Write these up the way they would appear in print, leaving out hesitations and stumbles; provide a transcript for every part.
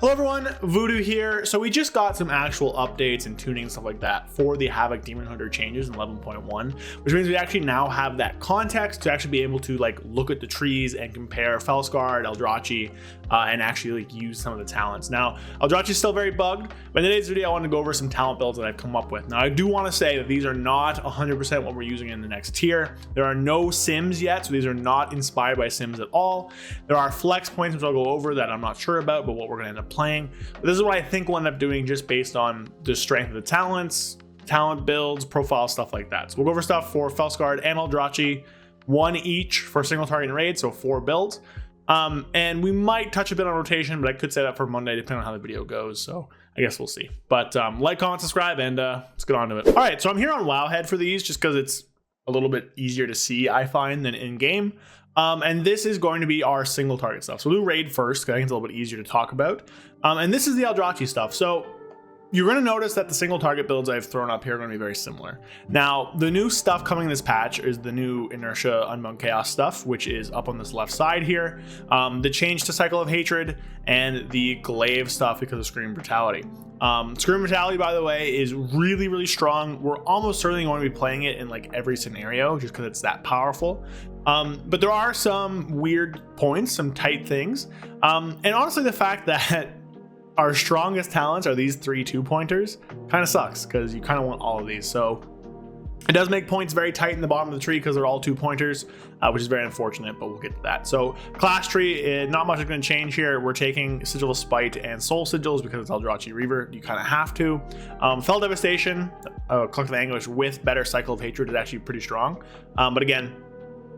Hello everyone, Voodoo here. So we just got some actual updates and tuning and stuff like that for the Havoc Demon Hunter changes in 11.1, which means we actually now have that context to actually be able to like look at the trees and compare Felscarred, Aldrachi, and actually like use some of the talents. Now, Aldrachi is still very bugged, but in today's video I want to go over some talent builds that I've come up with. Now, I do want to say that these are not 100% what we're using in the next tier. There are no sims yet, so these are not inspired by sims at all. There are flex points which I'll go over that I'm not sure about, but what we're going to end up playing. But this is what I think we'll end up doing just based on the strength of the talents, talent builds, profile, stuff like that. So we'll go over stuff for Felscarred and Aldrachi, one each for single target and raid, so 4 builds. And we might touch a bit on rotation, but I could say that for Monday depending on how the video goes, so I guess we'll see. But like, comment, subscribe, and let's get on to it. All right, so I'm here on Wowhead for these just because it's a little bit easier to see, I find, than in game. And this is going to be our single target stuff. So we'll do raid first, because I think it's a little bit easier to talk about. And this is the Aldrachi stuff. So you're going to notice that the single target builds I've thrown up here are going to be very similar. Now, the new stuff coming in this patch is the new Inertia Unbound Chaos stuff, which is up on this left side here. The change to Cycle of Hatred and the Glaive stuff because of Scream Brutality. Scream Brutality, by the way, is really, really strong. We're almost certainly going to be playing it in like every scenario just because it's that powerful. But there are some weird points, some tight things. And honestly, the fact that our strongest talents are these 3 2-pointers kind of sucks because you kind of want all of these. So it does make points very tight in the bottom of the tree because they're all 2-pointers, which is very unfortunate, but we'll get to that. So class tree, not much is going to change here. We're taking Sigil of Spite and Soul Sigils because it's Aldrachi Reaver. You kind of have to. Fell Devastation, Collective Anguish with better Cycle of Hatred is actually pretty strong. But again,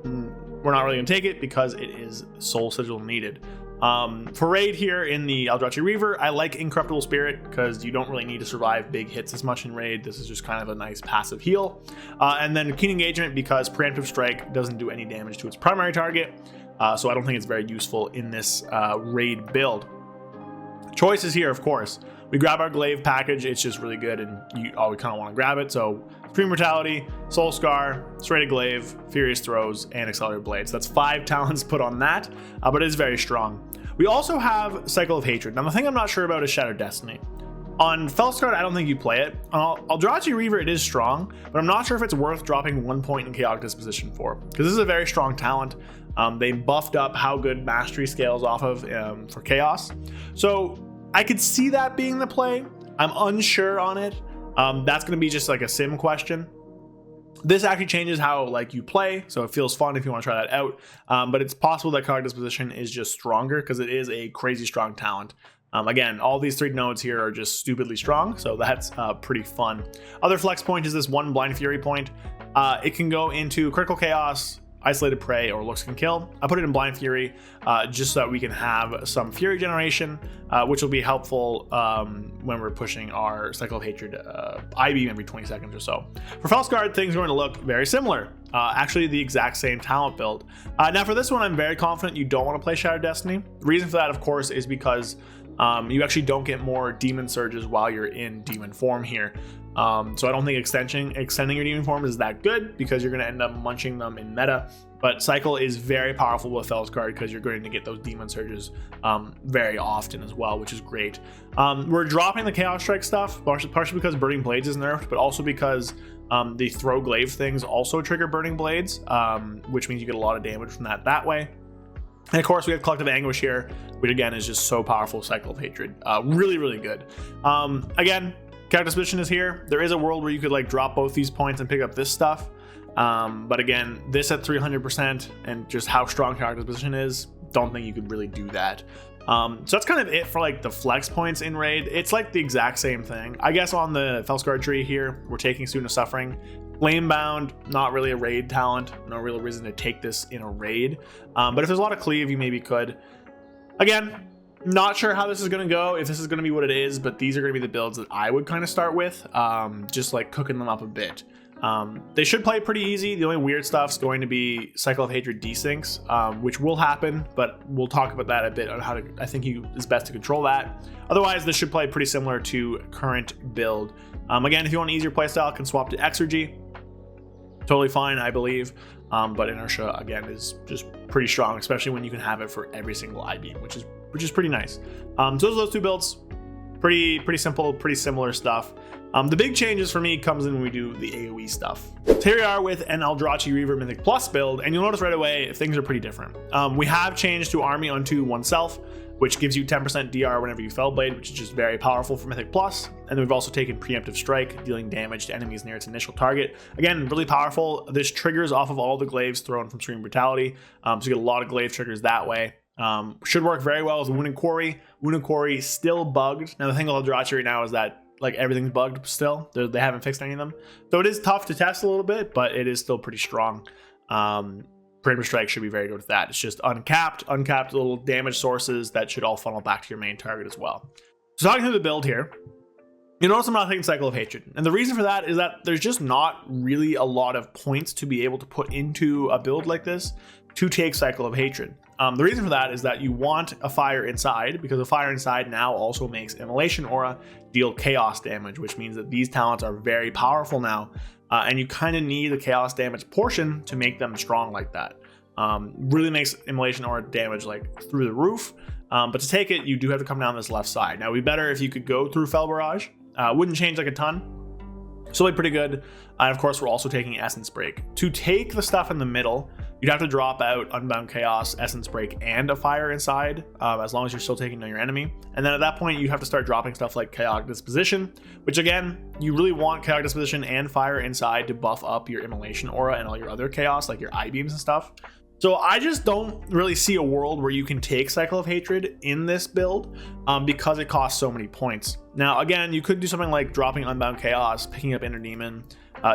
we're not really going to take it because it is Soul Sigil needed. For raid here in the Aldrachi Reaver, I like Incorruptible Spirit because you don't really need to survive big hits as much in raid. This is just kind of a nice passive heal. And then Keen Engagement because Preemptive Strike doesn't do any damage to its primary target. So I don't think it's very useful in this raid build. Choices here, of course. We grab our Glaive package. It's just really good and we kind of want to grab it. So Scream Brutality, Soul Scar, Serrated Glaive, Furious Throws, and Accelerated Blades. That's 5 talents put on that, but it is very strong. We also have Cycle of Hatred. Now, the thing I'm not sure about is Shattered Destiny. On Felscarred, I don't think you play it. On Aldrachi Reaver, it is strong, but I'm not sure if it's worth dropping 1 point in Chaotic Disposition for, because this is a very strong talent. They buffed up how good Mastery scales off of for Chaos. So I could see that being the play. I'm unsure on it. That's going to be just like a sim question. This actually changes how like you play, so it feels fun if you want to try that out. But it's possible that Chaotic Disposition is just stronger because it is a crazy strong talent. Again, all these 3 nodes here are just stupidly strong, so that's pretty fun. Other flex point is this 1 Blind Fury point. It can go into Critical Chaos, Isolated Prey, or Looks Can Kill. I put it in Blind Fury just so that we can have some Fury generation, which will be helpful when we're pushing our Cycle of Hatred I-Beam every 20 seconds or so. For Felscarred, things are going to look very similar. Actually, the exact same talent build. Now, for this one, I'm very confident you don't want to play Shattered Destiny. The reason for that, of course, is because you actually don't get more Demon Surges while you're in Demon form here. So I don't think extending your Demon form is that good because you're going to end up munching them in meta. But Cycle is very powerful with Felscarred because you're going to get those Demon Surges very often as well, which is great. We're dropping the Chaos Strike stuff, partially because Burning Blades is nerfed, but also because the Throw Glaive things also trigger Burning Blades, which means you get a lot of damage from that way. And of course, we have Collective Anguish here, which again is just so powerful. Cycle of Hatred. Really, really good. Again, Chaotic Disposition is here. There is a world where you could like drop both these points and pick up this stuff. But again, this at 300% and just how strong Chaotic Disposition is, don't think you could really do that. So that's kind of it for like the flex points in raid. It's like the exact same thing. I guess on the Felscarred tree here, we're taking Student of Suffering. Flamebound, not really a raid talent. No real reason to take this in a raid. But if there's a lot of cleave, you maybe could. Again, not sure how this is going to go, if this is going to be what it is, but these are going to be the builds that I would kind of start with, just like cooking them up a bit. They should play pretty easy. The only weird stuff is going to be Cycle of Hatred desyncs, which will happen, but we'll talk about that a bit on how to, I think it's best to control that. Otherwise, this should play pretty similar to current build. Again, if you want an easier playstyle, can swap to Exergy. Totally fine, I believe. But Inertia, again, is just pretty strong, especially when you can have it for every single I-Beam, which is which is pretty nice. So those are those two builds. Pretty simple, pretty similar stuff. The big changes for me comes in when we do the AoE stuff. So here we are with an Aldrachi Reaver Mythic Plus build, and you'll notice right away things are pretty different. We have changed to Army unto oneself, which gives you 10% DR whenever you Fellblade, which is just very powerful for Mythic Plus. And then we've also taken Preemptive Strike, dealing damage to enemies near its initial target. Again, really powerful. This triggers off of all the glaives thrown from Scream Brutality, so you get a lot of glaive triggers that way. Should work very well with Wound and Quarry. Wound and Quarry still bugged. Now the thing with Aldrachi right now is that like everything's bugged still. They haven't fixed any of them, so it is tough to test a little bit, but it is still pretty strong. Preemptive Strike should be very good with that. It's just uncapped little damage sources that should all funnel back to your main target as well. So talking through the build here, you notice I'm not taking Cycle of Hatred, and the reason for that is that there's just not really a lot of points to be able to put into a build like this to take Cycle of Hatred. The reason for that is that you want a Fire Inside, because a Fire Inside now also makes Immolation Aura deal chaos damage, which means that these talents are very powerful now, and you kind of need the chaos damage portion to make them strong like that. Really makes Immolation Aura damage like through the roof, but to take it, you do have to come down this left side. Now, it'd be better if you could go through Fel Barrage. Wouldn't change like a ton. Still pretty good. And of course, we're also taking Essence Break. To take the stuff in the middle, you'd have to drop out Unbound Chaos, Essence Break, and a Fire Inside, as long as you're still taking on your enemy. And then at that point, you have to start dropping stuff like Chaotic Disposition, which again, you really want Chaotic Disposition and Fire Inside to buff up your Immolation Aura and all your other chaos, like your I-beams and stuff. So I just don't really see a world where you can take Cycle of Hatred in this build, because it costs so many points. Now, again, you could do something like dropping Unbound Chaos, picking up Inner Demon,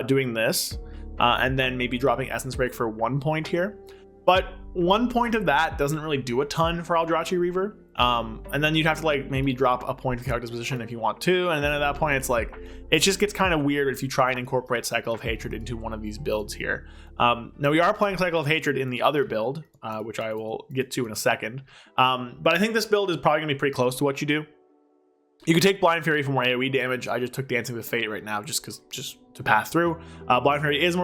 doing this, and then maybe dropping Essence Break for 1 point here. But 1 point of that doesn't really do a ton for Aldrachi Reaver. And then you'd have to like maybe drop a point of Chaotic Disposition if you want to, and then at that point it's like it just gets kind of weird if you try and incorporate Cycle of Hatred into one of these builds here. Now we are playing Cycle of Hatred in the other build, which I will get to in a second, but I think this build is probably gonna be pretty close to what you do. You could take Blind Fury for more AoE damage. I just took Dancing with Fate right now just to pass through. Blind Fury is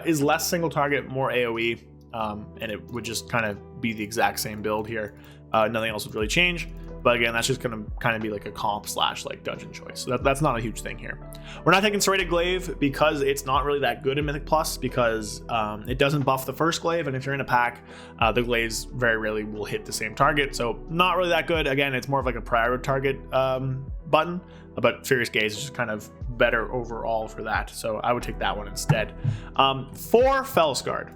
is less single target, more AoE, and it would just kind of be the exact same build here. Nothing else would really change, but again, that's just going to kind of be like a comp / like dungeon choice. So that's not a huge thing here. We're not taking Serrated Glaive because it's not really that good in Mythic Plus, because it doesn't buff the first glaive, and if you're in a pack, the glaives very rarely will hit the same target, so not really that good. Again, it's more of like a priority target button, but Furious Gaze is just kind of better overall for that, so I would take that one instead. For Felscarred.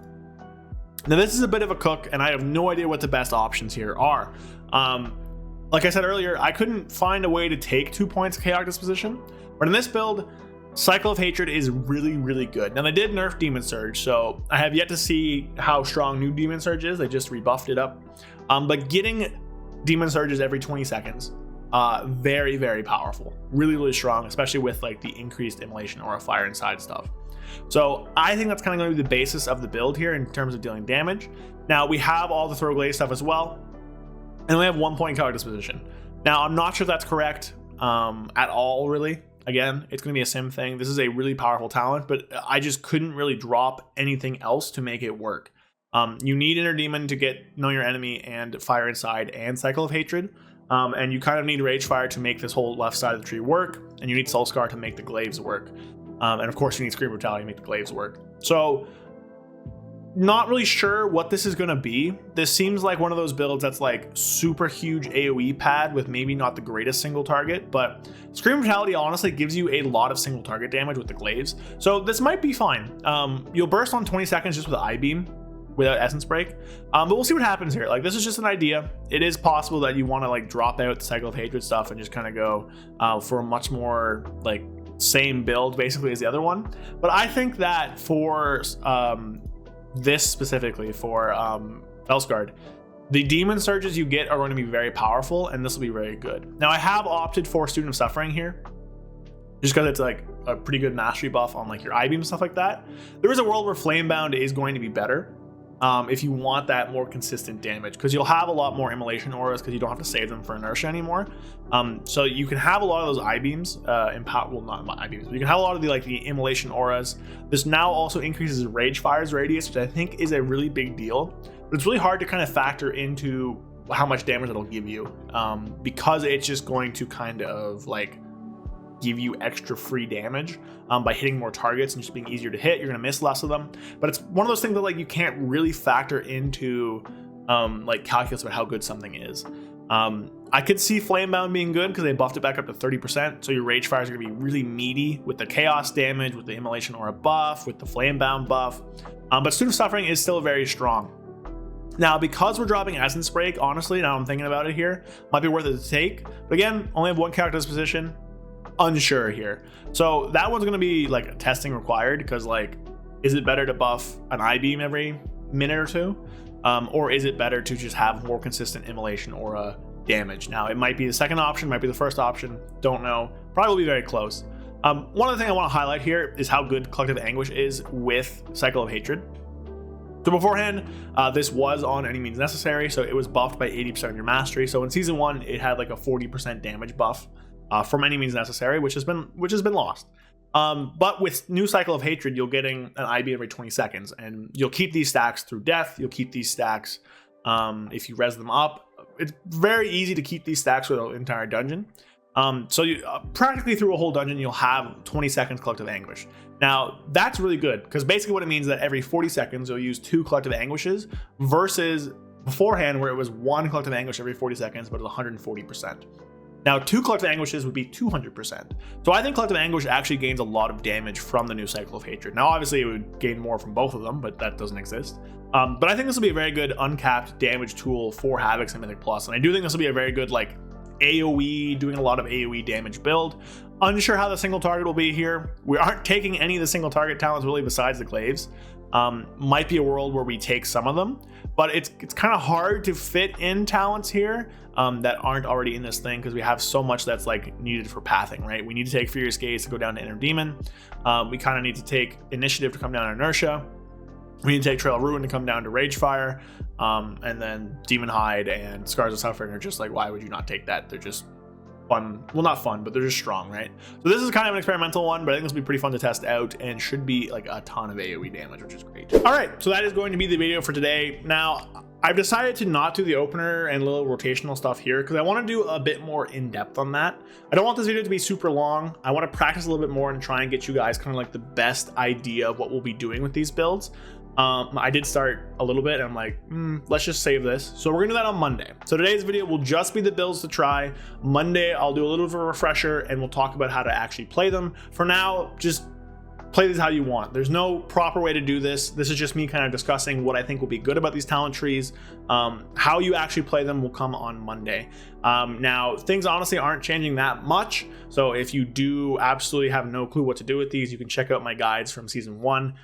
Now this is a bit of a cook, and I have no idea what the best options here are. Like I said earlier, I couldn't find a way to take 2 points of Chaotic Disposition, but in this build, Cycle of Hatred is really, really good. Now they did nerf Demon Surge, so I have yet to see how strong new Demon Surge is. They just rebuffed it up. But getting Demon Surges every 20 seconds, very, very powerful. Really, really strong, especially with like the increased Immolation Aura Fire Inside stuff. So I think that's kind of going to be the basis of the build here in terms of dealing damage. Now we have all the Throw Glaze stuff as well, and we have 1 point Chaotic Disposition. Now I'm not sure if that's correct at all, really. Again, it's going to be a sim thing. This is a really powerful talent, but I just couldn't really drop anything else to make it work. You need Inner Demon to get Know Your Enemy and Fire Inside and Cycle of Hatred. And you kind of need Rage Fire to make this whole left side of the tree work, and you need Soul Scar to make the glaives work. And of course you need Scream Brutality to make the glaives work. So not really sure what this is going to be. This seems like one of those builds that's like super huge AoE pad with maybe not the greatest single target, but Scream Brutality honestly gives you a lot of single target damage with the glaives. So this might be fine. You'll burst on 20 seconds just with I-beam without Essence Break, but we'll see what happens here. Like, this is just an idea. It is possible that you want to like drop out the Cycle of Hatred stuff and just kind of go for a much more like same build basically as the other one. But I think that for this specifically for Felscarred, the Demon Surges you get are going to be very powerful, and this will be very good. Now I have opted for Student of Suffering here, just because it's like a pretty good mastery buff on like your I-beam and stuff like that. There is a world where Flamebound is going to be better if you want that more consistent damage, because you'll have a lot more Immolation Auras because you don't have to save them for inertia anymore. So you can have a lot of those I-beams well, not I-beams, but you can have a lot of the Immolation Auras. This now also increases Rage Fire's radius, which I think is a really big deal, but it's really hard to kind of factor into how much damage it'll give you, because it's just going to kind of like give you extra free damage by hitting more targets and just being easier to hit. You're gonna miss less of them, but it's one of those things that like you can't really factor into like calculus about how good something is. I could see Flamebound being good because they buffed it back up to 30%, so your Rage Fires are gonna be really meaty with the chaos damage, with the Immolation Aura buff, with the Flamebound buff, but Student of Suffering is still very strong. Now, because we're dropping Essence Break, honestly, now I'm thinking about it here, might be worth it to take. But again, only have one character disposition. Unsure here. So that one's going to be like testing required, because like, is it better to buff an I-Beam every minute or two? Or is it better to just have more consistent Immolation Aura damage? Now, it might be the second option, might be the first option. Don't know. Probably will be very close. One other thing I want to highlight here is how good Collective Anguish is with Cycle of Hatred. So beforehand, this was on Any Means Necessary, so it was buffed by 80% of your mastery. So in season 1, it had like a 40% damage buff from Any Means Necessary, which has been lost. But with new Cycle of Hatred, you're getting an IB every 20 seconds, and you'll keep these stacks through death. You'll keep these stacks if you res them up. It's very easy to keep these stacks with an entire dungeon. So you practically through a whole dungeon, you'll have 20 seconds Collective Anguish. Now, that's really good, because basically what it means is that every 40 seconds, you'll use 2 Collective Anguishes, versus beforehand, where it was 1 Collective Anguish every 40 seconds, but it was 140%. Now, 2 Collective Anguishes would be 200%. So I think Collective Anguish actually gains a lot of damage from the new Cycle of Hatred. Now, obviously, it would gain more from both of them, but that doesn't exist. But I think this will be a very good uncapped damage tool for Havoc and Mythic Plus, and I do think this will be a very good, like, AoE, doing a lot of AoE damage build. Unsure how the single target will be here. We aren't taking any of the single target talents really besides the Glaives. Might be a world where we take some of them, but it's kind of hard to fit in talents here that aren't already in this thing, because we have so much that's like needed for pathing, right? We need to take Furious Gaze to go down to Inner Demon. We kind of need to take Initiative to come down to Inertia. We need to take Trail of Ruin to come down to Ragefire, and then Demon Hide and Scars of Suffering are just like, why would you not take that? They're just fun. Well, not fun, but they're just strong, right? So this is kind of an experimental one, but I think this will be pretty fun to test out and should be like a ton of AoE damage, which is great. All right, so that is going to be the video for today. Now, I've decided to not do the opener and little rotational stuff here, because I want to do a bit more in depth on that. I don't want this video to be super long. I want to practice a little bit more and try and get you guys kind of like the best idea of what we'll be doing with these builds. I did start a little bit and I'm like, let's just save this. So we're gonna do that on Monday. So today's video will just be the builds to try. Monday, I'll do a little bit of a refresher and we'll talk about how to actually play them. For now, just play these how you want. There's no proper way to do this. This is just me kind of discussing what I think will be good about these talent trees. How you actually play them will come on Monday. Now, things honestly aren't changing that much. So if you do absolutely have no clue what to do with these, you can check out my guides from season 1.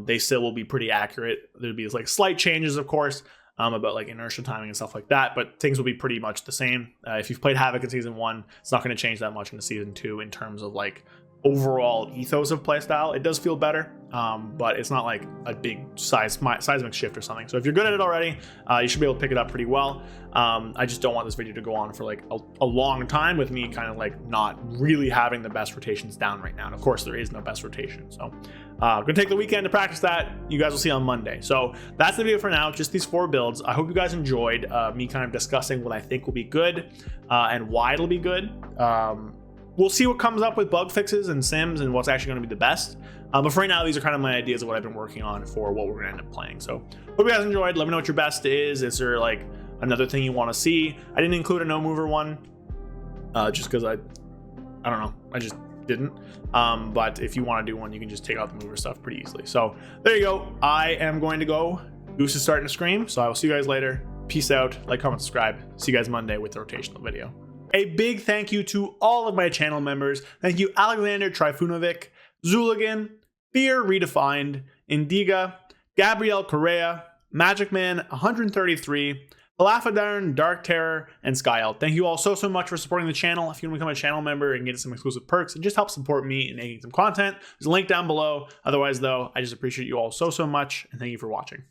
They still will be pretty accurate. There'll be like slight changes, of course, about like inertia timing and stuff like that, but things will be pretty much the same. If you've played Havoc in season 1, it's not going to change that much into season 2 in terms of like overall ethos of playstyle. It does feel better, but it's not like a big seismic shift or something. So if you're good at it already, you should be able to pick it up pretty well. I just don't want this video to go on for like a long time with me kind of like not really having the best rotations down right now. And of course there is no best rotation. So I'm gonna take the weekend to practice that. You guys will see on Monday. So that's the video for now, just these 4 builds. I hope you guys enjoyed me kind of discussing what I think will be good and why it'll be good. We'll see what comes up with bug fixes and sims and what's actually going to be the best. But for right now, these are kind of my ideas of what I've been working on for what we're going to end up playing. So hope you guys enjoyed. Let me know what your best is. Is there like another thing you want to see? I didn't include a no mover one just because I don't know. I just didn't. But if you want to do one, you can just take out the mover stuff pretty easily. So there you go. I am going to go. Goose is starting to scream. So I will see you guys later. Peace out. Like, comment, subscribe. See you guys Monday with the rotational video. A big thank you to all of my channel members. Thank you, Alexander Trifunovic, Zuligan, Fear Redefined, Indiga, Gabrielle Correa, Magic Man 133, Palafadarn, Dark Terror, and Skyelt. Thank you all so much for supporting the channel. If you want to become a channel member and get some exclusive perks and just help support me in making some content, there's a link down below. Otherwise, though, I just appreciate you all so much, and thank you for watching.